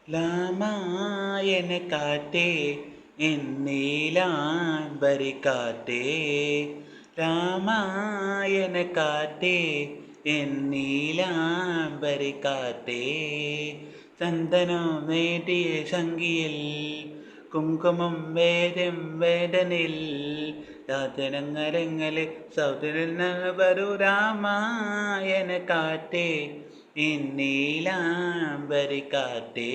രാമായണ കാറ്റേ എന്നീലാംബരി കാറ്റേ രാമായണ കാറ്റേ എന്നീലാംബരി കാറ്റേ ചന്ദനം നേടിയ സംഗിയിൽ കുങ്കുമം വേരും വേദനിൽ രാജനങ്ങരങ്ങളിൽ സൗദരിൽ വരൂ രാമായണ കാറ്റേ എന്നീലാംബരി കാറ്റേ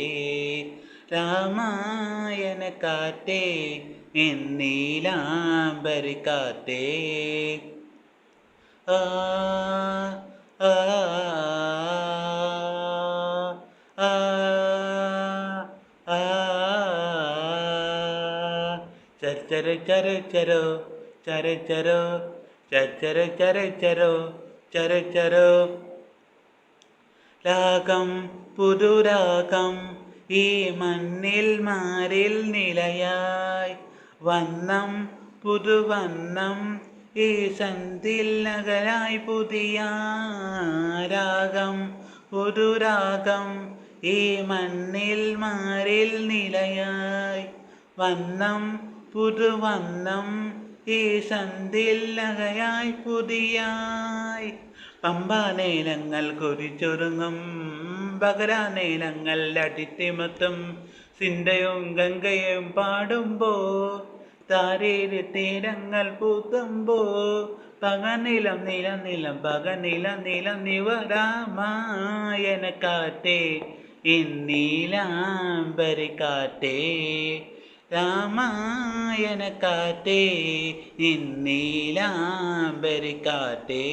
രാമായണ കാറ്റേ എന്നീലാംബരി കാറ്റേ ആ ആ ആ ആ ചര ചര ചരോ ചര ചരോ ചര ചര ചരോ ചര ചരോ രാഗം പുതുരാഗം ഈ മണ്ണിൽ മാറിൽ നിലയായി വന്നം പുതുവന്നം ഈ സന്ധിൽ നഗരായി പുതിയ രാഗം പുതുരാഗം ഈ മണ്ണിൽ മാറിൽ നിലയായി വന്നം പുതുവന്നം ഈ സന്ധിൽ നഗയായി പുതിയായി പമ്പാനേലങ്ങൾ കുതിച്ചൊരുങ്ങും പകരാനേലങ്ങൾ അടിത്തിമത്തും സിന്ധയും ഗംഗയും പാടുമ്പോ താരേരി തീരങ്ങൾ പൂത്തുമ്പോ പകനിലം നിലം നിലം പകനിലം നിലം നിവരാമായണ കാറ്റേ എന്നീലാംബരി കാറ്റേ രാമായണ കാറ്റേ എന്നീലാംബരി കാറ്റേ